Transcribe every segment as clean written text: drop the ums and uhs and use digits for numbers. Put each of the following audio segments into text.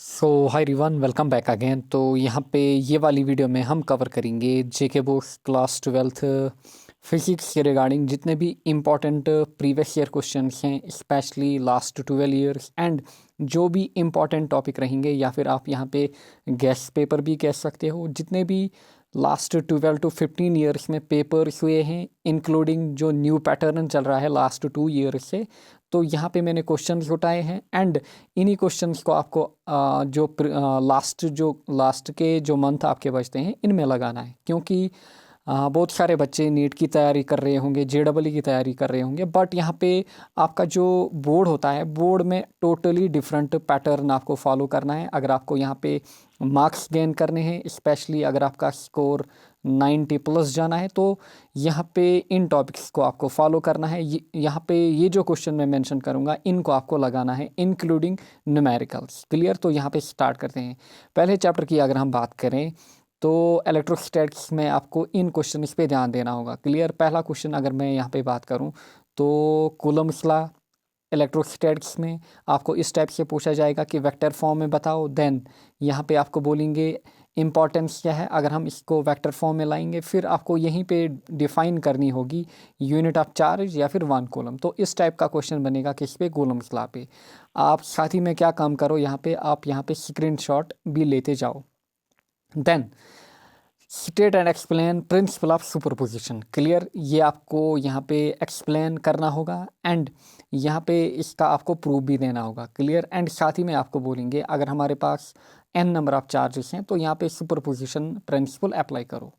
Hi everyone, welcome back again. तो यहाँ पे ये वाली वीडियो में हम कवर करेंगे जेके बोर्ड्स क्लास 12th फिजिक्स के रिगार्डिंग जितने भी इम्पोर्टेंट प्रीवियस ईयर क्वेश्चंस हैं, स्पेशली लास्ट 12 ईयर्स, एंड जो भी इम्पोर्टेंट टॉपिक रहेंगे, या फिर आप यहाँ पे गेस्ट पेपर भी कह सकते हो, जितने भी लास्ट 12 to 15 ईयर्स में पेपर्स हुए हैं, इंक्लूडिंग जो न्यू पैटर्न चल रहा है लास्ट 2 ईयर्स से। तो यहाँ पे मैंने क्वेश्चंस उठाए हैं एंड इन्हीं क्वेश्चंस को आपको जो लास्ट के जो मंथ आपके बचते हैं इनमें लगाना है, क्योंकि बहुत सारे बच्चे नीट की तैयारी कर रहे होंगे, जेडबलई की तैयारी कर रहे होंगे, बट यहाँ पे आपका जो बोर्ड होता है, बोर्ड में टोटली डिफरेंट पैटर्न आपको फॉलो करना है अगर आपको यहाँ पे मार्क्स गेन करने हैं। स्पेशली अगर आपका स्कोर 90+ जाना है तो यहाँ पे इन टॉपिक्स को आपको फॉलो करना है। यहाँ पे ये जो क्वेश्चन मैं मेंशन करूँगा इनको आपको लगाना है, इंक्लूडिंग न्यूमेरिकल्स। क्लियर? तो यहाँ पे स्टार्ट करते हैं। पहले चैप्टर की अगर हम बात करें तो इलेक्ट्रोस्टैटिक्स में आपको इन क्वेश्चंस पे ध्यान देना होगा। क्लियर? पहला क्वेश्चन अगर मैं यहाँ पे बात करूँ तो कूलम्ब्स लॉ इलेक्ट्रोस्टैटिक्स में आपको इस टाइप से पूछा जाएगा कि वेक्टर फॉर्म में बताओ। देन यहाँ पे आपको बोलेंगे इम्पॉर्टेंस क्या है, अगर हम इसको वेक्टर फॉर्म में लाएंगे फिर आपको यहीं पे डिफाइन करनी होगी यूनिट ऑफ चार्ज या फिर 1 कूलम। तो इस टाइप का क्वेश्चन बनेगा किस पे? कूलम्ब्स लॉ पे। आप साथ ही में क्या काम करो, यहाँ पे आप यहाँ पे स्क्रीनशॉट भी लेते जाओ। Then state and explain principle of superposition. Clear? ये आपको यहाँ पे एक्सप्लेन करना होगा एंड यहाँ पे इसका आपको प्रूफ भी देना होगा। क्लियर? एंड साथ ही में आपको बोलेंगे अगर हमारे पास n नंबर ऑफ चार्जेस हैं तो यहाँ पे सुपरपोजिशन प्रिंसिपल अप्लाई करो।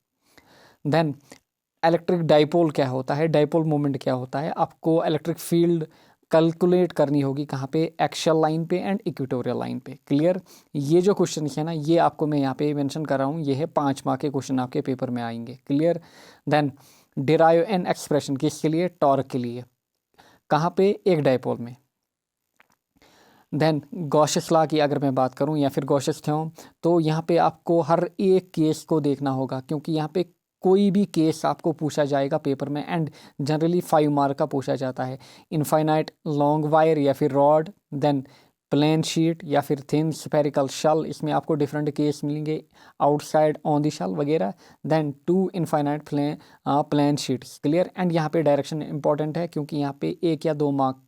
देन इलेक्ट्रिक डाइपोल क्या होता है, डाइपोल मोमेंट क्या होता है, आपको इलेक्ट्रिक फील्ड कैलकुलेट करनी होगी कहाँ पे? एक्सियल लाइन पे एंड इक्वेटोरियल लाइन पे। क्लियर? ये जो क्वेश्चन है ना, ये आपको मैं यहाँ पे मेंशन कर रहा हूँ, ये है 5 मार्क के क्वेश्चन आपके पेपर में आएंगे। Clear? Then derive an expression किसके लिए? टॉर्क के लिए। कहाँ पे? एक डाइपोल में। देन गॉसेस लॉ की अगर मैं बात करूं या फिर गॉसेस थ्योरम, तो यहाँ पे आपको हर एक केस को देखना होगा, क्योंकि यहाँ पे कोई भी केस आपको पूछा जाएगा पेपर में एंड जनरली 5 मार्क का पूछा जाता है। इनफाइनाइट लॉन्ग वायर या फिर रॉड, देन प्लेन शीट या फिर थिन स्फेरिकल शल, इसमें आपको डिफरेंट केस मिलेंगे, आउटसाइड ऑन द शल वगैरह। Then 2 infinite plane sheets. Clear? And यहाँ पे डायरेक्शन इंपॉर्टेंट है, क्योंकि यहाँ पे 1 या 2 मार्क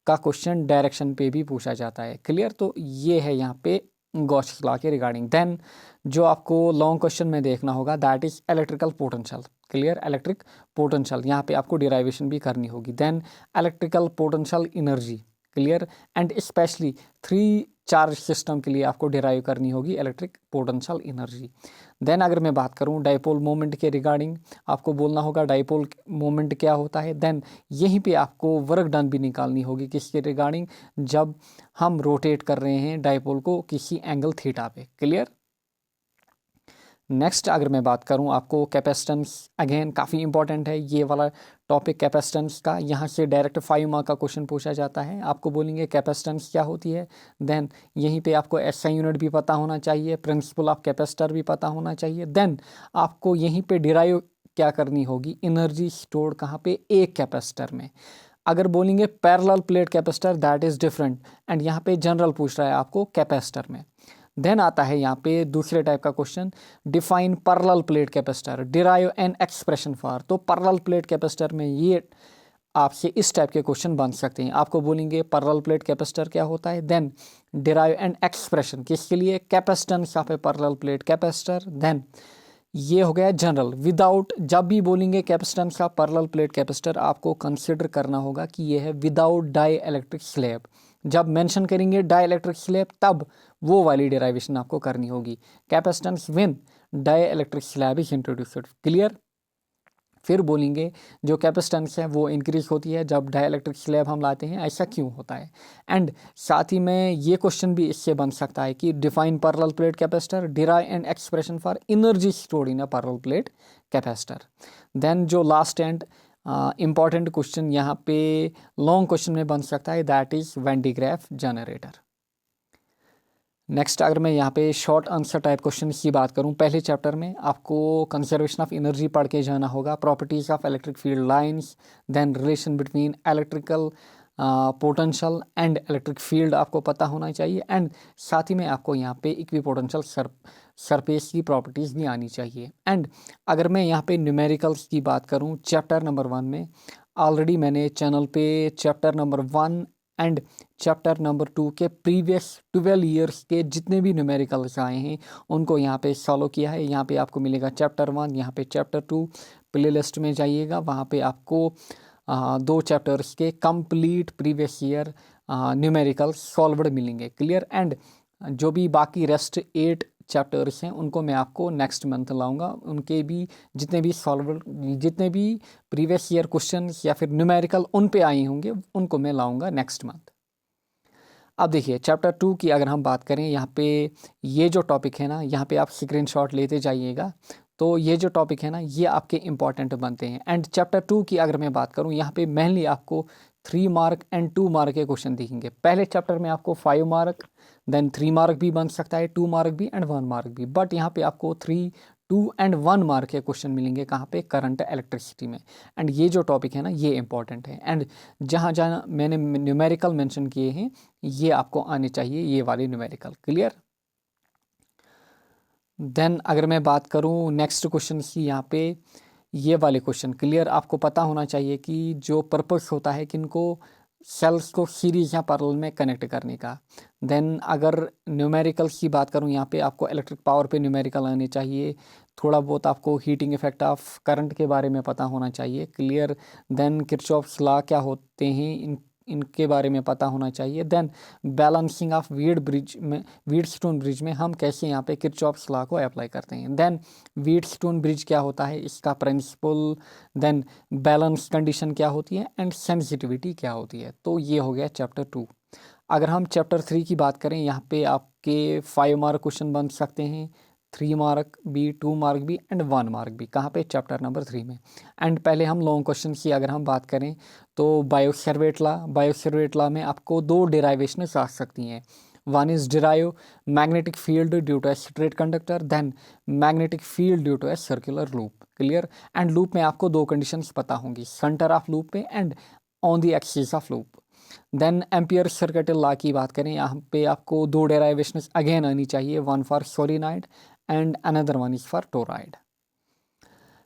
का क्वेश्चन डायरेक्शन पे भी पूछा जाता है। क्लियर? तो ये है यहाँ पे गॉस लॉ के रिगार्डिंग। देन जो आपको लॉन्ग क्वेश्चन में देखना होगा that is electrical potential. Clear? Electric potential यहाँ पे आपको डिराइवेशन भी करनी होगी। Then electrical potential energy. Clear? And specially 3 charge system के लिए आपको डिराइव करनी होगी इलेक्ट्रिक पोटेंशियल एनर्जी। देन अगर मैं बात करूं डाइपोल मोमेंट के रिगार्डिंग, आपको बोलना होगा डाइपोल मोमेंट क्या होता है। देन यहीं पे आपको वर्क डन भी निकालनी होगी किसके रिगार्डिंग? जब हम रोटेट कर रहे हैं डाइपोल को किसी एंगल थीटा पे। क्लियर? नेक्स्ट अगर मैं बात करूं आपको कैपेसिटेंस, अगेन काफ़ी इंपॉर्टेंट है ये वाला टॉपिक कैपेसिटेंस का। यहाँ से डायरेक्ट 5 मार्क का क्वेश्चन पूछा जाता है। आपको बोलेंगे कैपेसिटेंस क्या होती है। देन यहीं पे आपको एसआई यूनिट भी पता होना चाहिए, प्रिंसिपल ऑफ कैपेसिटर भी पता होना चाहिए। देन आपको यहीं पे डिराइव क्या करनी होगी? एनर्जी स्टोर्ड कहाँ पे? एक कैपेसिटर में। अगर बोलेंगे parallel plate capacitor that is different, and यहाँ पे जनरल पूछ रहा है आपको कैपेसिटर में। देन आता है यहाँ पे दूसरे टाइप का question, define parallel plate capacitor, derive an expression for. तो पैरेलल प्लेट कैपेसिटर में ये आपसे इस टाइप के क्वेश्चन बन सकते हैं। आपको बोलेंगे पैरेलल प्लेट कैपेसिटर क्या होता है, देन डिराइव एन एक्सप्रेशन किसके लिए? Capacitance of a parallel plate capacitor. Then ये हो गया जनरल। विदाउट, जब भी बोलेंगे कैपेसिटेंस का पैरेलल प्लेट कैपेसिटर, आपको कंसिडर करना होगा कि ये है विदाउट डाई इलेक्ट्रिक स्लैब। जब मेंशन करेंगे डाई इलेक्ट्रिक स्लैब तब वो वाली डेरिवेशन आपको करनी होगी। Capacitance when dielectric slab is introduced. Clear? फिर बोलेंगे जो कैपेसिटेंस है वो इंक्रीज होती है जब डाई इलेक्ट्रिक स्लैब हम लाते हैं, ऐसा क्यों होता है। एंड साथ ही में ये क्वेश्चन भी इससे बन सकता है कि define parallel plate capacitor, derive an expression for energy stored in a parallel plate capacitor. Then जो लास्ट एंड इंपॉर्टेंट क्वेश्चन यहाँ पे लॉन्ग क्वेश्चन में बन सकता है that is Van de Graaff generator. Next अगर मैं यहाँ पे शॉर्ट आंसर टाइप क्वेश्चन की बात करूँ, पहले चैप्टर में आपको कंजर्वेशन ऑफ एनर्जी पढ़ के जाना होगा, properties of electric field lines, then relation between electrical potential and electric field आपको पता होना चाहिए, एंड साथ ही में आपको यहाँ पे इक्विपोटेंशियल सरफेस की प्रॉपर्टीज़ भी आनी चाहिए। एंड अगर मैं यहाँ पे न्यूमेरिकल्स की बात करूँ चैप्टर नंबर 1 में, ऑलरेडी मैंने चैनल पे chapter number 1 and chapter number 2 के प्रीवियस 12 ईयर्स के जितने भी न्यूमेरिकल्स आए हैं उनको यहाँ पे सॉल्व किया है। यहाँ पे आपको मिलेगा चैप्टर 1, यहाँ पे चैप्टर 2, प्लेलिस्ट में जाइएगा, वहाँ पे आपको 2 चैप्टर्स के complete previous year numericals solved मिलेंगे। क्लियर। एंड जो भी बाकी रेस्ट 8 चैप्टर्स हैं उनको मैं आपको नेक्स्ट मंथ लाऊंगा, उनके भी जितने भी प्रीवियस ईयर क्वेश्चन या फिर न्यूमेरिकल उन पे आए होंगे उनको मैं लाऊंगा नेक्स्ट मंथ। अब देखिए चैप्टर 2 की अगर हम बात करें, यहाँ पे ये जो टॉपिक है ना, यहाँ पे आप स्क्रीनशॉट लेते जाइएगा, तो ये जो टॉपिक है ना ये आपके इंपॉर्टेंट बनते हैं। एंड चैप्टर 2 की अगर मैं बात करूँ, यहाँ पे मेनली आपको 3 मार्क एंड 2 मार्क के क्वेश्चन दिखेंगे। पहले चैप्टर में आपको 5 मार्क, देन 3 मार्क भी बन सकता है, 2 मार्क भी एंड 1 मार्क भी, बट यहाँ पे आपको 3, 2 एंड 1 मार्क के क्वेश्चन मिलेंगे। कहाँ पे? करंट इलेक्ट्रिसिटी में। एंड ये जो टॉपिक है ना ये इंपॉर्टेंट है, एंड जहाँ जहाँ मैंने न्यूमेरिकल मेंशन किए हैं ये आपको आने चाहिए, ये वाले न्यूमेरिकल। क्लियर। देन अगर मैं बात करूँ नेक्स्ट क्वेश्चन की, यहाँ पे ये वाले क्वेश्चन क्लियर आपको पता होना चाहिए कि जो पर्पस होता है किनको सेल्स को सीरीज या पैरेलल में कनेक्ट करने का। देन अगर न्यूमेरिकल्स की बात करूँ, यहाँ पे आपको इलेक्ट्रिक पावर पे न्यूमेरिकल आने चाहिए, थोड़ा बहुत आपको हीटिंग इफेक्ट ऑफ करंट के बारे में पता होना चाहिए। क्लियर। देन किरचॉफ्स लॉ क्या होते हैं इनके बारे में पता होना चाहिए। Then balancing of Wheatstone bridge में हम कैसे यहाँ पे किरचॉफ्स लॉ को अप्लाई करते हैं। देन व्हीटस्टोन ब्रिज क्या होता है, इसका प्रिंसिपल, देन बैलेंस कंडीशन क्या होती है एंड सेंसिटिविटी क्या होती है। तो ये हो गया चैप्टर 2। अगर हम चैप्टर 3 की बात करें, यहाँ पे आपके 5 मार्क क्वेश्चन बन सकते हैं, 3 मार्क भी, 2 मार्क भी एंड 1 मार्क भी। कहाँ पे? चैप्टर नंबर 3 में। एंड पहले हम लॉन्ग क्वेश्चन की अगर हम बात करें तो बायोसेवर्ट लॉ में आपको 2 डेराइवेशंस आ सकती हैं। One is derive magnetic field due to a straight conductor, then magnetic field due to a circular loop. Clear. And loop में आपको 2 कंडीशंस पता होंगी, सेंटर ऑफ लूप पे and on the axis of loop. Then Ampere circuit law की बात करें, यहाँ पे आपको 2 डेराइवेशंस अगेन आनी चाहिए, one for solenoid and another one is for toroid.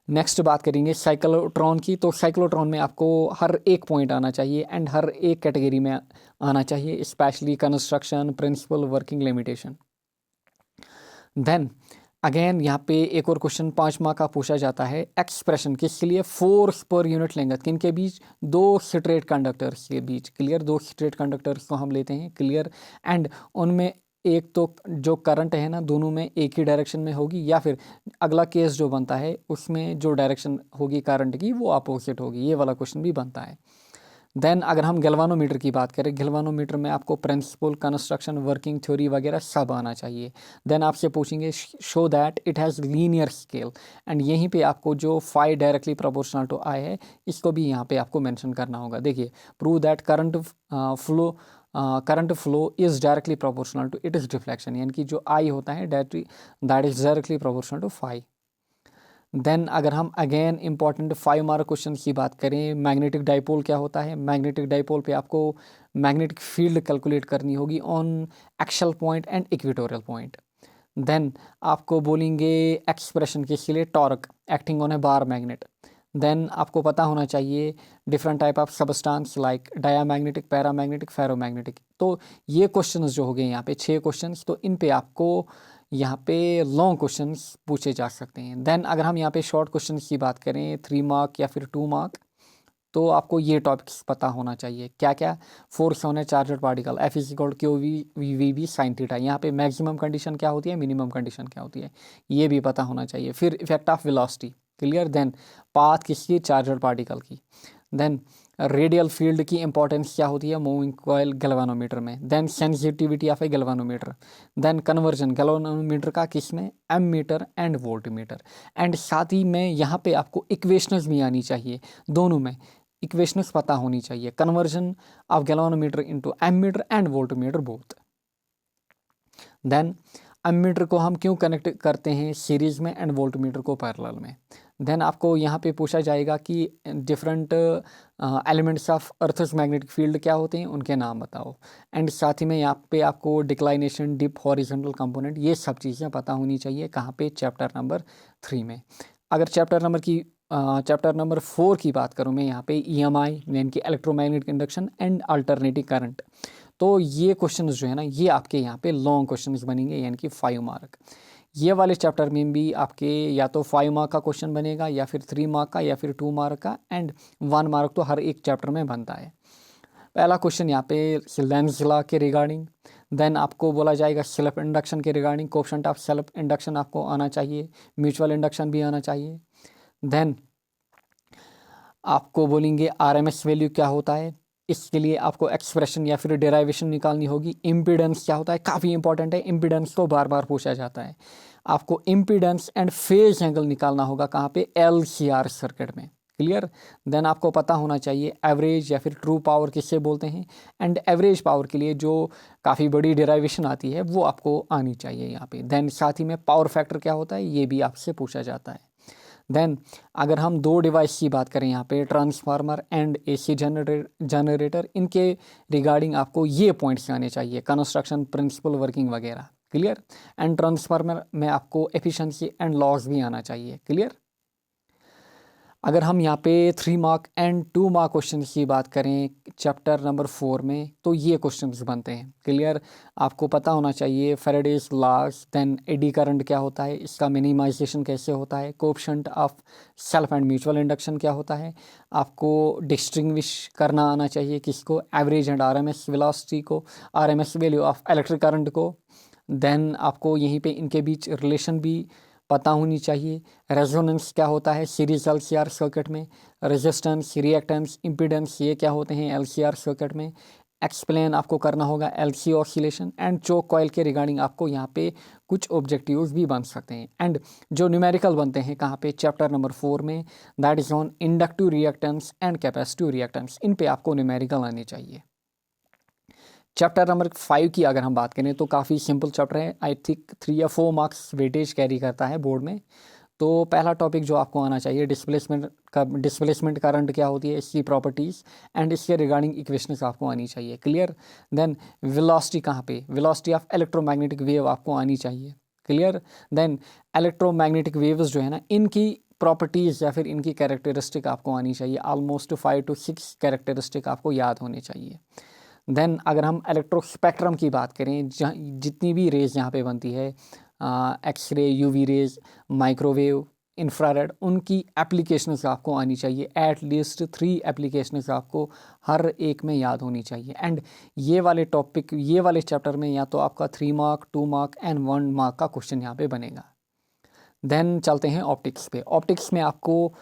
Next बात करेंगे साइक्लोट्रॉन की, तो साइक्लोट्रॉन में आपको हर एक पॉइंट आना चाहिए एंड हर एक कैटेगरी में आना चाहिए, specially construction, principle, working, limitation. Then again यहाँ पे एक और क्वेश्चन 5 मार्क का पूछा जाता है, एक्सप्रेशन किसके लिए? फोर्स पर यूनिट लेंथ किन के बीच? 2 स्ट्रेट कंडक्टर्स के बीच। क्लियर। 2 स्ट्रेट कंडक्टर्स को हम लेते हैं। क्लियर। एंड उनमें एक तो जो करंट है ना दोनों में एक ही डायरेक्शन में होगी, या फिर अगला केस जो बनता है उसमें जो डायरेक्शन होगी करंट की वो अपोजिट होगी, ये वाला क्वेश्चन भी बनता है। देन अगर हम गैल्वानोमीटर की बात करें, गैल्वानोमीटर में आपको प्रिंसिपल, कंस्ट्रक्शन, वर्किंग थ्योरी वगैरह सब आना चाहिए। देन आपसे पूछेंगे show that it has linear scale, and यहीं पे आपको जो फाई डायरेक्टली प्रोपोर्शनल टू आई है इसको भी यहाँ पे आपको मेंशन करना होगा। देखिए, prove that current flow is directly proportional to it is deflection, यानी कि जो आई होता है that is directly proportional to phi. Then अगर हम अगेन इंपॉर्टेंट 5 मार्क क्वेश्चन की बात करें, मैग्नेटिक डाइपोल क्या होता है? मैग्नेटिक डाइपोल पे आपको मैग्नेटिक फील्ड कैलकुलेट करनी होगी on axial point and equatorial point. Then आपको बोलेंगे एक्सप्रेशन किसके लिए? Torque acting on a bar magnet. Then आपको पता होना चाहिए different type of substance like diamagnetic, paramagnetic, ferromagnetic. तो ये क्वेश्चंस जो हो गए यहाँ पे 6 क्वेश्चंस, तो इन पे आपको यहाँ पे लॉन्ग क्वेश्चंस पूछे जा सकते हैं। देन अगर हम यहाँ पे शॉर्ट क्वेश्चंस की बात करें 3 मार्क या फिर 2 मार्क, तो आपको ये टॉपिक्स पता होना चाहिए। क्या क्या? Force on a charged particle, F is equal q v v sine theta. यहाँ पे मैक्सिमम कंडीशन क्या होती है, मिनिमम कंडीशन क्या होती है, ये भी पता होना चाहिए। फिर effect of velocity. Clear. Then path किसकी? चार्जड पार्टिकल की। देन रेडियल फील्ड की इंपॉर्टेंस क्या होती है मूविंग कॉइल गैल्वानोमीटर में। Then sensitivity of a galvanometer. Then conversion galvanometer का किस में? Ammeter and voltmeter. And साथ ही में यहाँ पे आपको इक्वेशंस भी आनी चाहिए, दोनों में इक्वेशंस पता होनी चाहिए, conversion of galvanometer into ammeter and voltmeter both. Then ammeter को हम क्यों कनेक्ट करते हैं सीरीज में एंड वोल्ट मीटर को पैरेलल में? देन आपको यहाँ पे पूछा जाएगा कि different elements of earth's magnetic field क्या होते हैं, उनके नाम बताओ। एंड साथ ही में यहाँ पे आपको डिक्लाइनेशन, डिप, हॉरिजॉन्टल कंपोनेंट, ये सब चीज़ें पता होनी चाहिए कहाँ पे, चैप्टर नंबर 3 में। अगर चैप्टर नंबर 4 की बात करूँ मैं यहाँ पे, EMI यानी कि electromagnetic induction and alternating current, तो ये क्वेश्चन जो है ना, ये आपके यहाँ पे लॉन्ग क्वेश्चन बनेंगे, यानी कि 5 मार्क। ये वाले चैप्टर में भी आपके या तो 5 मार्क का क्वेश्चन बनेगा, या फिर 3 मार्क का, या फिर 2 मार्क का, एंड 1 मार्क तो हर एक चैप्टर में बनता है। पहला क्वेश्चन यहाँ पे लेंज लॉ के रिगार्डिंग, देन आपको बोला जाएगा सेल्फ इंडक्शन के regarding, coefficient of self induction आपको आना चाहिए, म्यूचुअल इंडक्शन भी आना चाहिए। देन आपको बोलेंगे RMS वैल्यू क्या होता है, इसके लिए आपको एक्सप्रेशन या फिर डेराइवेशन निकालनी होगी। इम्पीडेंस क्या होता है, काफ़ी इंपॉर्टेंट है, इम्पीडेंस तो बार बार पूछा जाता है। आपको इम्पीडेंस एंड फेज एंगल निकालना होगा कहाँ पे, LCR सर्किट में। क्लियर। देन आपको पता होना चाहिए एवरेज या फिर ट्रू पावर किससे बोलते हैं, एंड एवरेज पावर के लिए जो काफ़ी बड़ी डेराइवेशन आती है वो आपको आनी चाहिए यहाँ पे। देन साथ ही में पावर फैक्टर क्या होता है, ये भी आपसे पूछा जाता है। देन अगर हम 2 डिवाइस की बात करें यहाँ पे, ट्रांसफार्मर एंड AC जनरेटर, इनके रिगार्डिंग आपको ये पॉइंट्स आने चाहिए, कंस्ट्रक्शन प्रिंसिपल, वर्किंग वगैरह। क्लियर। एंड ट्रांसफार्मर में आपको एफिशिएंसी एंड लॉस भी आना चाहिए। क्लियर। अगर हम यहाँ पे 3 मार्क एंड 2 मार्क क्वेश्चन की बात करें चैप्टर नंबर 4 में, तो ये क्वेश्चंस बनते हैं। क्लियर। आपको पता होना चाहिए Faraday's laws, then eddy current क्या होता है, इसका मिनिमाइजेशन कैसे होता है, coefficient of self and mutual induction क्या होता है, आपको डिस्टिंग्विश करना आना चाहिए किसको, एवरेज एंड RMS वेलोसिटी को, RMS value of electric current को। देन आपको यहीं पे इनके बीच रिलेशन भी पता होनी चाहिए। रेजोनेंस क्या होता है सीरीज LCR सर्किट में, रेजिस्टेंस, रिएक्टेंस, इम्पीडेंस, ये क्या होते हैं LCR सर्किट में। एक्सप्लेन आपको करना होगा LC oscillation and choke coil के रिगार्डिंग आपको यहाँ पे कुछ ऑब्जेक्टिव्स भी बन सकते हैं। एंड जो न्यूमेरिकल बनते हैं कहाँ पे, चैप्टर नंबर 4 में, that is on inductive reactance and capacitive reactance, इन पे आपको न्यूमेरिकल आने चाहिए। चैप्टर नंबर 5 की अगर हम बात करें तो काफ़ी सिंपल चैप्टर है, आई थिंक 3 या 4 मार्क्स वेटेज कैरी करता है बोर्ड में। तो पहला टॉपिक जो आपको आना चाहिए, डिस्प्लेसमेंट करंट क्या होती है, इसकी प्रॉपर्टीज़ एंड इसके रिगार्डिंग इक्वेशंस आपको आनी चाहिए। क्लियर। देन वेलोसिटी कहाँ पे, वेलोसिटी ऑफ इलेक्ट्रोमैग्नेटिक वेव आपको आनी चाहिए। क्लियर। देन इलेक्ट्रोमैग्नेटिक वेव्स जो है ना, इनकी प्रॉपर्टीज़ या फिर इनकी कैरेक्टरिस्टिक आपको आनी चाहिए। ऑलमोस्ट 5 to 6 कैरेक्टरिस्टिक आपको याद होने चाहिए। देन अगर हम इलेक्ट्रोस्पेक्ट्रम की बात करें, जहाँ जितनी भी रेज यहाँ पे बनती है, X ray, UV rays, microwave, infrared, उनकी एप्लीकेशंस आपको आनी चाहिए। एट लीस्ट 3 एप्लीकेशंस आपको हर एक में याद होनी चाहिए। एंड ये वाले टॉपिक, ये वाले चैप्टर में या तो आपका 3 मार्क, 2 मार्क एंड 1 मार्क का क्वेश्चन यहाँ पे बनेगा। देन चलते हैं ऑप्टिक्स पे। ऑप्टिक्स में आपको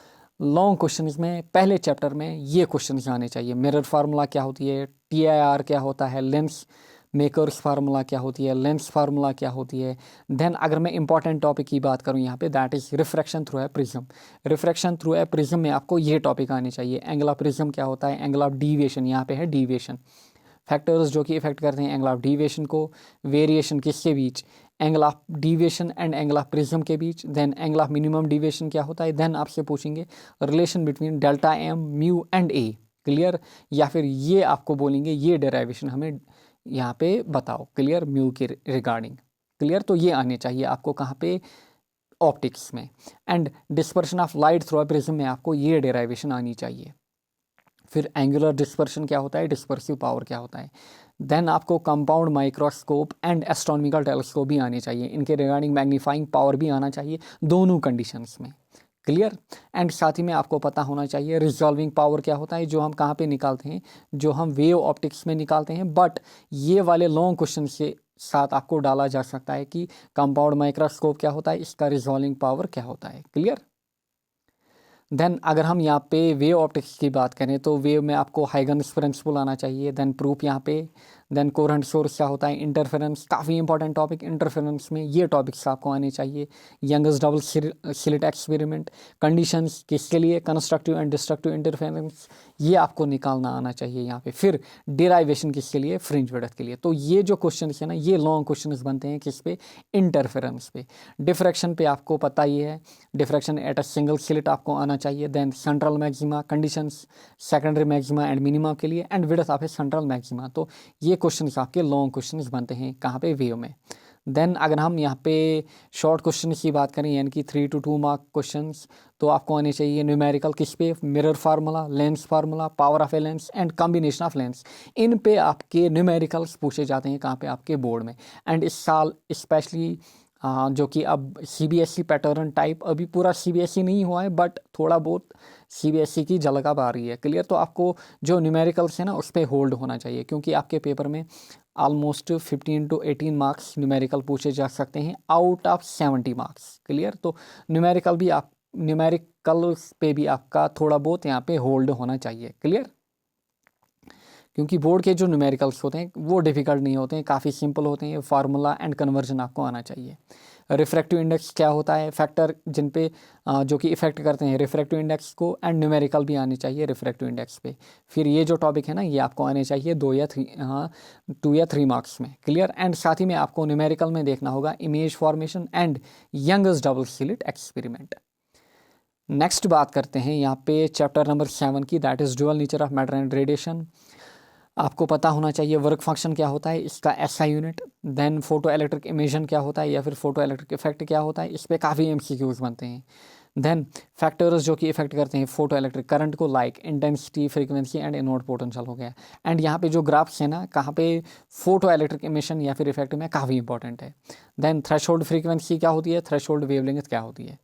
लॉन्ग क्वेश्चंस में पहले चैप्टर में ये क्वेश्चंस आने चाहिए, मिरर फार्मूला क्या होती है, TIR क्या होता है, लेंस मेकर्स फार्मूला क्या होती है, लेंस फार्मूला क्या होती है। देन अगर मैं इंपॉर्टेंट टॉपिक की बात करूँ यहाँ पे, that is refraction through a prism. Refraction through a prism में आपको ये टॉपिक आने चाहिए। एंगल ऑफ प्रिज्म क्या होता है, एंगल ऑफ डीविएशन, यहाँ पे है डीविएशन, फैक्टर्स जो कि इफेक्ट करते हैं एंगल ऑफ डीविएशन को, वेरिएशन किसके बीच, angle of deviation and angle of prism के बीच। Then angle of minimum deviation क्या होता है। देन आपसे पूछेंगे relation between delta M, mu and A। Clear. या फिर ये आपको बोलेंगे ये डेराइवेशन हमें यहाँ पे बताओ, क्लियर, म्यू के रिगार्डिंग। क्लियर। तो ये आने चाहिए आपको कहाँ पे, ऑप्टिक्स में। And dispersion of light through prism में आपको ये डेराइवेशन आनी चाहिए। फिर एंगुलर डिस्पर्शन क्या होता है, डिस्पर्सिव पावर क्या होता है। देन आपको compound microscope and astronomical telescope भी आने चाहिए, इनके रिगार्डिंग मैग्नीफाइंग पावर भी आना चाहिए दोनों कंडीशंस में। क्लियर। एंड साथ ही में आपको पता होना चाहिए रिजॉल्विंग पावर क्या होता है, जो हम कहाँ पे निकालते हैं, जो हम वेव ऑप्टिक्स में निकालते हैं। बट ये वाले लॉन्ग क्वेश्चन के साथ आपको डाला जा सकता है कि कंपाउंड माइक्रोस्कोप क्या होता है, इसका रिजॉल्विंग पावर क्या होता है। क्लियर। देन अगर हम यहाँ पे वेव ऑप्टिक्स की बात करें तो वेव में आपको हाइगन्स प्रिंसिपल आना चाहिए। देन प्रूफ यहाँ पे, देन कोहेरेंट सोर्स क्या होता है, इंटरफेरेंस, काफ़ी इंपॉर्टेंट टॉपिक इंटरफेरेंस में ये टॉपिक्स आपको आने चाहिए, Young's double slit experiment, conditions किसके लिए, कंस्ट्रक्टिव एंड डिस्ट्रक्टिव इंटरफेरेंस, ये आपको निकालना आना चाहिए यहाँ पे। फिर डिराइवेशन किसके लिए, फ्रिंज विड्थ के लिए। तो ये जो क्वेश्चन है ना, ये लॉन्ग क्वेश्चन बनते हैं किस पे, इंटरफेरेंस पे। डिफ्रैक्शन पे आपको पता ही है, diffraction at a single slit आपको आना चाहिए। Then central maxima, conditions secondary maxima and minima के लिए, and width of a central maxima. तो ये क्वेश्चन आपके लॉन्ग क्वेश्चन बनते हैं कहाँ पे, वेव में। देन अगर हम यहाँ पे शॉर्ट क्वेश्चन की बात करें, यानी कि 3 to 2 मार्क क्वेश्चंस, तो आपको आने चाहिए न्यूमेरिकल किस पे, mirror formula, lens formula, power of a lens and combination of lens. इन पे आपके न्यूमेरिकल्स पूछे जाते हैं कहाँ पे, आपके बोर्ड में। एंड इस साल स्पेशली जो कि अब CBSE पैटर्न टाइप, अभी पूरा CBSE नहीं हुआ है बट थोड़ा बहुत CBSE की झलक अब आ रही है, क्लियर। तो आपको जो न्यूमेरिकल्स है ना उस पर होल्ड होना चाहिए, क्योंकि आपके पेपर में ऑलमोस्ट 15 to 18 मार्क्स न्यूमेरिकल पूछे जा सकते हैं आउट ऑफ 70 मार्क्स, क्लियर। तो न्यूमेरिकल पे भी आपका थोड़ा बहुत यहाँ पे होल्ड होना चाहिए, क्लियर। क्योंकि बोर्ड के जो न्यूमेरिकल्स होते हैं वो डिफ़िकल्ट नहीं होते हैं, काफ़ी सिंपल होते हैं। फार्मूला एंड कन्वर्जन आपको आना चाहिए। रिफ्रैक्टिव इंडेक्स क्या होता है, फैक्टर जिन पे जो कि इफेक्ट करते हैं रिफ्रैक्टिव इंडेक्स को, एंड न्यूमेरिकल भी आने चाहिए रिफ्रैक्टिव इंडेक्स पे। फिर ये जो टॉपिक है ना, ये आपको आने चाहिए 2 या 3 मार्क्स में, क्लियर। एंड साथ ही में आपको न्यूमेरिकल में देखना होगा image formation and Young's double slit experiment. Next बात करते हैं यहाँ पे चैप्टर नंबर 7 की, that is dual nature of matter and radiation. आपको पता होना चाहिए वर्क फंक्शन क्या होता है, इसका SI unit. Then photo electric emission क्या होता है, या फिर फोटो इलेक्ट्रिक इफेक्ट क्या होता है, इस पर काफ़ी MCQs बनते हैं। देन फैक्टर्स जो कि इफेक्ट करते हैं फोटो इलेक्ट्रिक करंट को, like intensity, frequency and invert potential हो गया। एंड यहाँ पे जो ग्राफ्स है ना, कहाँ पे फोटो इलेक्ट्रिक इमेशन या फिर इफेक्ट में काफ़ी इंपॉर्टेंट है। देन थ्रेशोल्ड फ्रीक्वेंसी क्या होती है, थ्रेशोल्ड वेवलेंथ क्या होती है,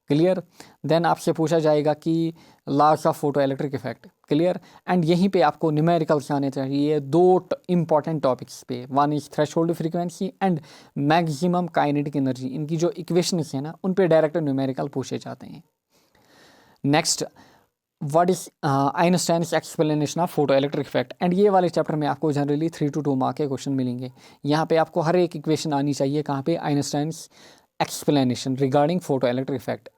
क्लियर। देन आपसे पूछा जाएगा कि loss of photo electric effect, clear. And यहीं पे आपको न्यूमेरिकल्स आने चाहिए 2 इंपॉर्टेंट टॉपिक्स पे, one is threshold frequency and maximum kinetic energy. इनकी जो इक्वेशंस है ना, उन पे डायरेक्ट न्यूमेरिकल पूछे जाते हैं। Next, what is Einstein's explanation of photo electric effect. And ये वाले चैप्टर में आपको जनरली 3 to 2 मार्क के क्वेश्चन मिलेंगे। यहाँ पे आपको हर एक इक्वेशन आनी चाहिए कहाँ पे, Einstein's explanation regarding photoelectric effect,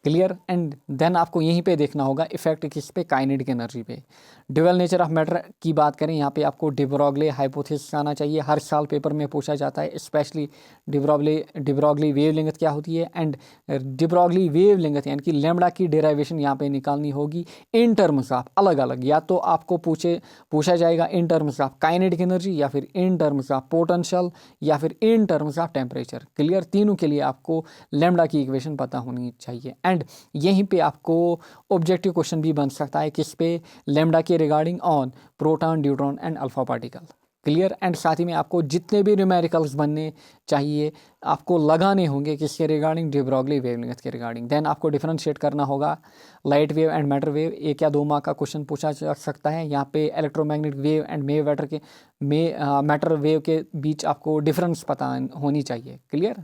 clear. And then आपको यहीं पे देखना होगा इफेक्ट किस पे, काइनेटिक एनर्जी पे। ड्यूअल नेचर ऑफ मैटर की बात करें, यहाँ पे आपको डिब्रोगले हाइपोथेसिस आना चाहिए, हर साल पेपर में पूछा जाता है। स्पेशली डिब्रोगली वेवलेंथ क्या होती है, एंड डिब्रोगली वेवलेंथ यानी कि लैम्बडा की डेराइवेशन यहाँ पे निकालनी होगी इन टर्म्स ऑफ अलग अलग, या तो आपको पूछा जाएगा in terms of kinetic energy, या फिर इन टर्म्स ऑफ पोटेंशियल, या फिर in terms of temperature, clear. तीनों के लिए आपको लैम्बडा की इक्वेशन पता होनी चाहिए। एंड यहीं पे आपको ऑब्जेक्टिव क्वेश्चन भी बन सकता है किस पे, लैम्बडा के regarding on proton, neutron and alpha particle, clear. And साथ ही में आपको जितने भी न्यूमेरिकल्स बनने चाहिए आपको लगाने होंगे किसके रिगार्डिंग, डे ब्रॉगली वेवलेंथ के रिगार्डिंग। देन आपको डिफरेंशिएट करना होगा light wave and matter wave. 1 या 2 मार्क का क्वेश्चन पूछा जा सकता है। यहाँ पे electromagnetic wave and matter wave के बीच आपको डिफरेंस पता होनी चाहिए, क्लियर।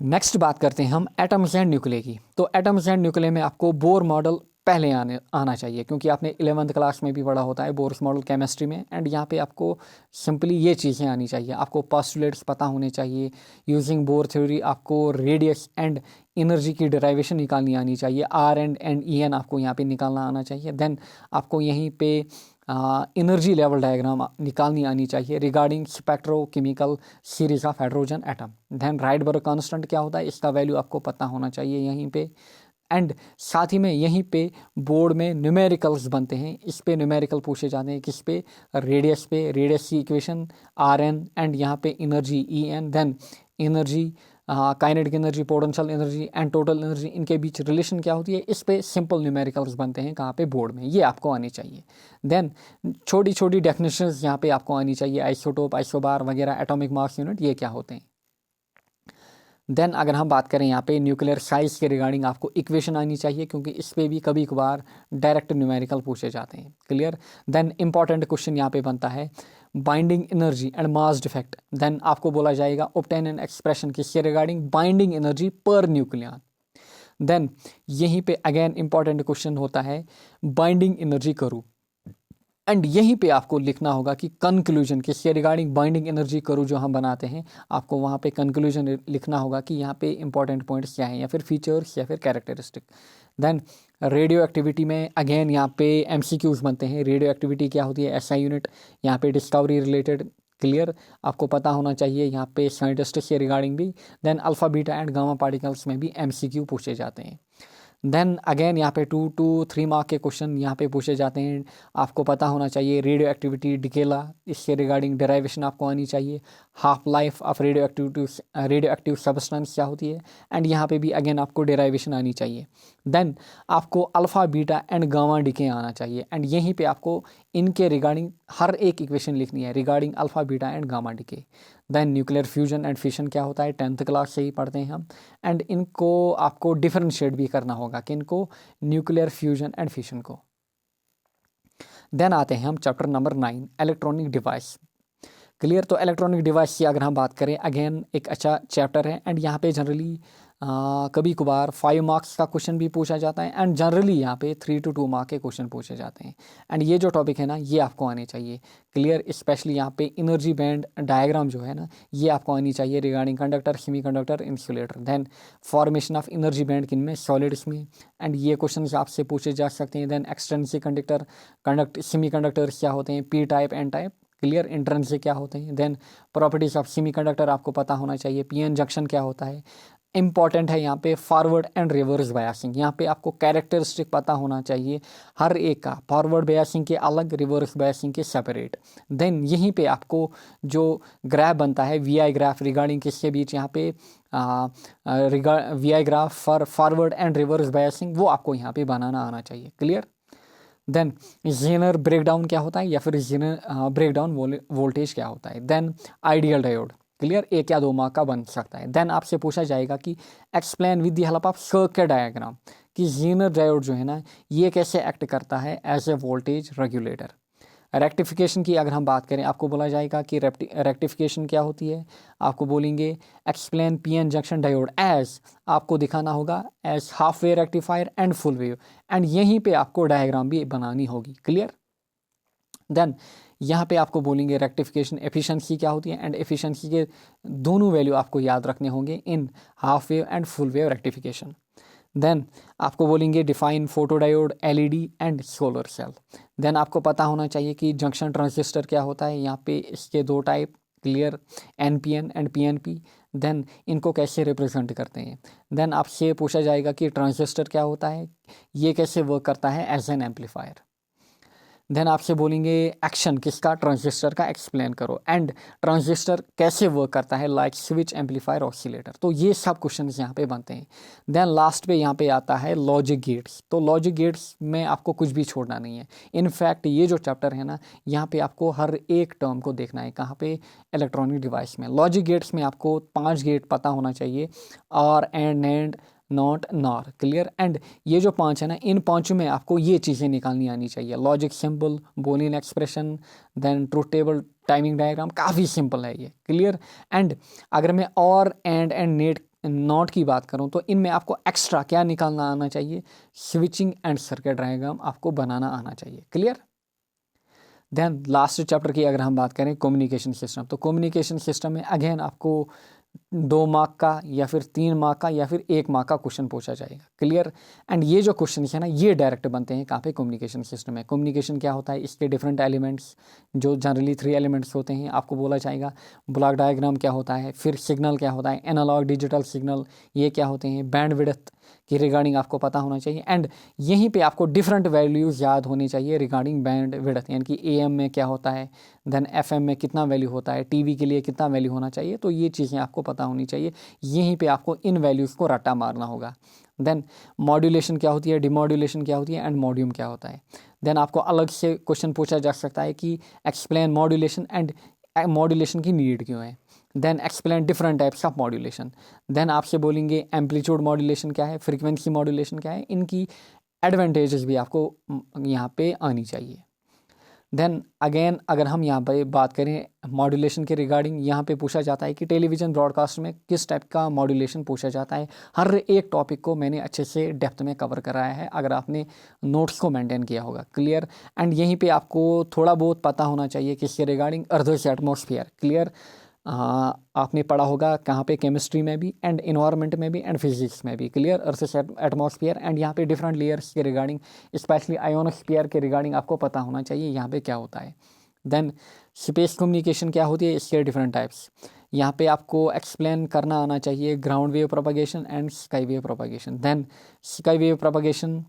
नेक्स्ट बात करते हैं हम एटम्स एंड न्यूक्लिया की। तो एटम्स एंड न्यूक्लिया में आपको बोर मॉडल पहले आना चाहिए, क्योंकि आपने 11th क्लास में भी पढ़ा होता है बोर्स मॉडल केमिस्ट्री में। एंड यहाँ पे आपको सिंपली ये चीज़ें आनी चाहिए, आपको पोस्टुलेट्स पता होने चाहिए। यूजिंग बोर थ्योरी आपको रेडियस एंड एनर्जी की डेराइवेशन निकालनी आनी चाहिए, R एंड EN आपको यहाँ पे निकालना आना चाहिए। देन आपको यहीं पे एनर्जी लेवल डायग्राम निकालनी आनी चाहिए regarding spectrochemical series of hydrogen atom. Then Rydberg constant क्या होता है, इसका वैल्यू आपको पता होना चाहिए यहीं पे। एंड साथ ही में यहीं पे बोर्ड में न्यूमेरिकल्स बनते हैं, इस पे न्यूमेरिकल पूछे जाते हैं किस पे, रेडियस पे, रेडियस की इक्वेशन RN एंड यहाँ पे energy EN। Then energy kinetic energy, potential energy and total energy, इनके बीच रिलेशन क्या होती है, इस पे सिंपल न्यूमेरिकल्स बनते हैं कहाँ पे, बोर्ड में। ये आपको आनी चाहिए। देन छोटी छोटी डेफिनेशंस यहाँ पे आपको आनी चाहिए, आइसोटोप, आइसोबार वगैरह, एटॉमिक मास यूनिट, ये क्या होते हैं। देन अगर हम बात करें यहाँ पे न्यूक्लियर साइज के रिगार्डिंग आपको इक्वेशन आनी चाहिए, क्योंकि इस पे भी कभी कभार डायरेक्ट न्यूमेरिकल पूछे जाते हैं, क्लियर। देन इंपॉर्टेंट क्वेश्चन यहाँ पे बनता है binding energy and mass defect. Then आपको बोला जाएगा ऑब्टेन एन एक्सप्रेशन किसके regarding, binding energy per nucleon. Then यहीं पे अगेन इंपॉर्टेंट क्वेश्चन होता है बाइंडिंग एनर्जी करूँ। एंड यहीं पे आपको लिखना होगा कि कंक्लूजन किसके रिगार्डिंग बाइंडिंग एनर्जी कर्व जो हम बनाते हैं, आपको वहाँ पे कंक्लूजन लिखना होगा कि यहाँ पे इंपॉर्टेंट पॉइंट्स क्या हैं या फिर फीचर्स या फिर कैरेक्टरिस्टिक। देन रेडियो एक्टिविटी में अगेन यहाँ पे एमसीक्यूज बनते हैं। रेडियो एक्टिविटी क्या होती है, एसआई यूनिट, यहाँ पे डिस्कवरी रिलेटेड क्लियर आपको पता होना चाहिए, यहाँ पे साइंटिस्ट के रिगार्डिंग भी। Then alpha beta and gamma particles में भी एमसीक्यू पूछे जाते हैं। देन अगेन यहाँ पे 2 to 3 मार्क के क्वेश्चन यहाँ पे पूछे जाते हैं। आपको पता होना चाहिए रेडियो एक्टिविटी डिकेला, इसके रिगार्डिंग डेराइवेशन आपको आनी चाहिए। Half life of radio active substance क्या होती है, एंड यहाँ पे भी अगेन आपको डेराइवेशन आनी चाहिए। देन आपको alpha beta and gamma decay आना चाहिए, एंड यहीं पे आपको इनके रिगार्डिंग हर एक इक्वेशन लिखनी है regarding alpha beta and gamma decay. Then nuclear fusion and fission क्या होता है, 10th क्लास से ही पढ़ते हैं हम, एंड इनको आपको डिफरेंशिएट भी करना होगा कि इनको न्यूक्लियर फ्यूजन एंड फिशन को। देन आते हैं हम chapter number 9 electronic device. Clear, तो इलेक्ट्रॉनिक डिवाइस की अगर हम बात करें अगेन एक अच्छा चैप्टर है, एंड यहाँ पे जनरली कभी कभार 5 मार्क्स का क्वेश्चन भी पूछा जाता है, एंड जनरली यहाँ पे 3 to 2 मार्क के क्वेश्चन पूछे जाते हैं। एंड ये जो टॉपिक है ना ये आपको आने चाहिए क्लियर, स्पेशली यहाँ पे एनर्जी बैंड डायग्राम जो है ना ये आपको आनी चाहिए regarding conductor, semiconductor, insulator. Then formation of energy band किन में, सॉलिड्स में, एंड ये क्वेश्चन आपसे पूछे जा सकते हैं। देन एक्सट्रिंसिक सेमीकंडक्टर्स क्या होते हैं, P type, N type, clear, intrinsic क्या होते हैं। देन प्रॉपर्टीज ऑफ सेमीकंडक्टर आपको पता होना चाहिए। पीएन जंक्शन क्या होता है, इंपॉर्टेंट है यहाँ पे फॉरवर्ड एंड रिवर्स बायसिंग, यहाँ पे आपको कैरेक्टरिस्टिक पता होना चाहिए हर एक का, फॉरवर्ड बायसिंग के अलग, रिवर्स बायसिंग के सेपरेट। देन यहीं पे आपको जो ग्राफ बनता है वीआई ग्राफ रिगार्डिंग किसके बीच, यहाँ पे VI graph for forward and reverse biasing, वो आपको यहाँ पे बनाना आना चाहिए क्लियर। देन जेनर ब्रेकडाउन क्या होता है, या फिर जेनर ब्रेकडाउन वोल्टेज क्या होता है। देन आइडियल डायोड क्लियर, 1 या 2 मार्क का बन सकता है। देन आपसे पूछा जाएगा कि explain with the help of circuit diagram कि जेनर डायोड जो है ना ये कैसे एक्ट करता है as a voltage regulator. Rectification की अगर हम बात करें आपको बोला जाएगा कि रेक्टिफिकेशन क्या होती है, आपको बोलेंगे explain PN junction diode as, आपको दिखाना होगा as half wave rectifier and full wave, and यहीं पे आपको डायग्राम भी बनानी होगी क्लियर। देन यहाँ पे आपको बोलेंगे रेक्टिफिकेशन एफिशिएंसी क्या होती है, एंड एफिशिएंसी के दोनों वैल्यू आपको याद रखने होंगे इन half wave and full wave rectification. Then आपको बोलेंगे define photodiode, LED and solar cell. Then आपको पता होना चाहिए कि जंक्शन ट्रांजिस्टर क्या होता है, यहाँ पे इसके 2 type clear, NPN and PNP. Then इनको कैसे रिप्रेजेंट करते हैं। देन आपसे पूछा जाएगा कि ट्रांजिस्टर क्या होता है, ये कैसे वर्क करता है एज एन एम्पलीफायर। देन आपसे बोलेंगे एक्शन किसका, ट्रांजिस्टर का एक्सप्लेन करो, एंड ट्रांजिस्टर कैसे वर्क करता है लाइक स्विच, एम्पलीफायर, ऑसिलेटर। तो ये सब क्वेश्चन यहाँ पे बनते हैं। देन लास्ट पे यहाँ पे आता है लॉजिक गेट्स। तो लॉजिक गेट्स में आपको कुछ भी छोड़ना नहीं है। इनफैक्ट ये जो चैप्टर है ना यहाँ पे आपको हर एक टर्म को देखना है, कहाँ पे, इलेक्ट्रॉनिक डिवाइस में। लॉजिक गेट्स में आपको 5 गेट पता होना चाहिए, और and not nor clear, and ये जो 5 है ना इन 5 में आपको ये चीज़ें निकालनी आनी चाहिए, logic symbol, Boolean expression, then truth table, timing diagram, काफ़ी सिंपल है ये क्लियर। एंड अगर मैं और एंड नेट नॉट की बात करूं तो इनमें आपको एक्स्ट्रा क्या निकालना आना चाहिए, स्विचिंग एंड सर्किट डायग्राम आपको बनाना आना चाहिए क्लियर। देन लास्ट चैप्टर की अगर हम बात करें कम्युनिकेशन सिस्टम, तो कम्युनिकेशन सिस्टम में अगेन आपको 2 मार्क का या फिर 3 मार्क का या फिर 1 मार्क का क्वेश्चन पूछा जाएगा क्लियर। एंड ये जो क्वेश्चन है ना ये डायरेक्ट बनते हैं कहाँ पे, कम्युनिकेशन सिस्टम में। कम्युनिकेशन क्या होता है, इसके डिफरेंट एलिमेंट्स जो जनरली 3 एलिमेंट्स होते हैं, आपको बोला जाएगा ब्लॉक डायग्राम क्या होता है, फिर सिग्नल क्या होता है, एनालॉग डिजिटल सिग्नल ये क्या होते हैं, बैंड विड्थ की रिगार्डिंग आपको पता होना चाहिए। एंड यहीं पे आपको डिफरेंट वैल्यूज़ याद होनी चाहिए रिगार्डिंग बैंड विड्थ, यानी कि AM में क्या होता है, देन FM में कितना वैल्यू होता है, TV के लिए कितना वैल्यू होना चाहिए। तो ये चीज़ें आपको पता होनी चाहिए, यहीं पे आपको इन वैल्यूज़ को रट्टा मारना होगा। देन मॉड्यूलेशन क्या होती है, डिमॉड्यूलेशन क्या होती है, एंड मॉड्यूम क्या होता है। देन आपको अलग से क्वेश्चन पूछा जा सकता है कि एक्सप्लेन मॉड्यूलेशन एंड मॉड्यूलेशन की नीड क्यों है। Then explain different types of modulation. Then आपसे बोलेंगे एम्पलीट्यूड मॉड्यूलेशन क्या है, फ्रीक्वेंसी मॉड्यूलेशन क्या है, इनकी एडवांटेजेस भी आपको यहाँ पे आनी चाहिए। देन अगेन अगर हम यहाँ पे बात करें मॉड्यूलेशन के रिगार्डिंग, यहाँ पे पूछा जाता है कि टेलीविज़न ब्रॉडकास्ट में किस टाइप का मॉड्यूलेशन पूछा जाता है। हर एक टॉपिक को मैंने अच्छे से डेप्थ में कवर कराया है अगर आपने नोट्स को मेंटेन किया होगा। क्लियर। एंड यहीं पे आपको थोड़ा बहुत पता होना चाहिए किसके रिगार्डिंग, अर्थ एटमॉस्फेयर। क्लियर। आपने पढ़ा होगा कहाँ पे, केमिस्ट्री में भी एंड इन्वायरमेंट में भी एंड फिजिक्स में भी। क्लियर। अर्थ एटमॉस्फेयर एंड यहाँ पे डिफरेंट लेयर्स के रिगार्डिंग, स्पेशली आयोनोस्फीयर के रिगार्डिंग आपको पता होना चाहिए यहाँ पे क्या होता है। देन स्पेस कम्युनिकेशन क्या होती है, इसके डिफरेंट टाइप्स यहाँ पे आपको एक्सप्लेन करना आना चाहिए, ground wave propagation and sky wave propagation. Then sky wave propagation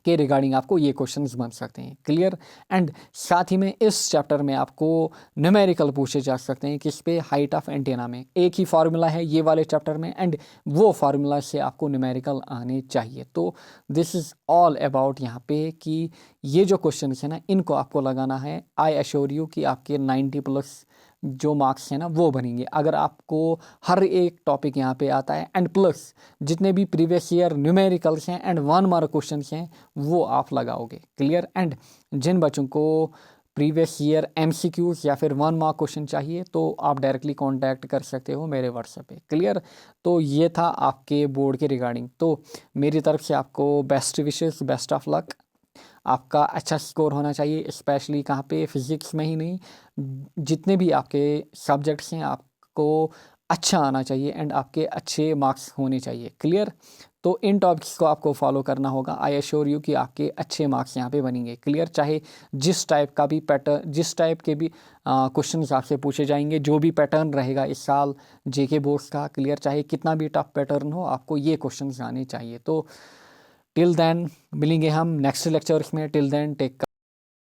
के रिगार्डिंग आपको ये क्वेश्चंस बन सकते हैं। क्लियर। एंड साथ ही में इस चैप्टर में आपको न्यूमेरिकल पूछे जा सकते हैं, किस पे, हाइट ऑफ एंटेना में। एक ही फार्मूला है ये वाले चैप्टर में एंड वो फार्मूला से आपको न्यूमेरिकल आने चाहिए। तो दिस इज़ ऑल अबाउट यहाँ पे कि ये जो क्वेश्चन है ना, इनको आपको लगाना है। आई एश्योर यू कि आपके 90+ जो मार्क्स हैं ना वो बनेंगे अगर आपको हर एक टॉपिक यहाँ पे आता है। एंड प्लस जितने भी प्रीवियस ईयर न्यूमेरिकल्स हैं एंड 1 मार्क क्वेश्चन हैं वो आप लगाओगे। क्लियर। एंड जिन बच्चों को प्रीवियस ईयर MCQs या फिर 1 मार्क क्वेश्चन चाहिए तो आप डायरेक्टली कांटेक्ट कर सकते हो मेरे व्हाट्सएप पे। क्लियर। तो ये था आपके बोर्ड के रिगार्डिंग। तो मेरी तरफ से आपको best wishes, best of luck. आपका अच्छा स्कोर होना चाहिए, स्पेशली कहाँ पे, फिजिक्स में ही नहीं, जितने भी आपके सब्जेक्ट्स हैं आपको अच्छा आना चाहिए एंड आपके अच्छे मार्क्स होने चाहिए। क्लियर। तो इन टॉपिक्स को आपको फॉलो करना होगा। आई एश्योर यू कि आपके अच्छे मार्क्स यहाँ पे बनेंगे। क्लियर। चाहे जिस टाइप का भी पैटर्न, जिस टाइप के भी क्वेश्चंस आपसे पूछे जाएंगे, जो भी पैटर्न रहेगा इस साल JK बोर्ड्स का। क्लियर। चाहे कितना भी टफ पैटर्न हो, आपको ये क्वेश्चंस आने चाहिए। तो टिल देन मिलेंगे हम नेक्स्ट लेक्चर्स में। Till then take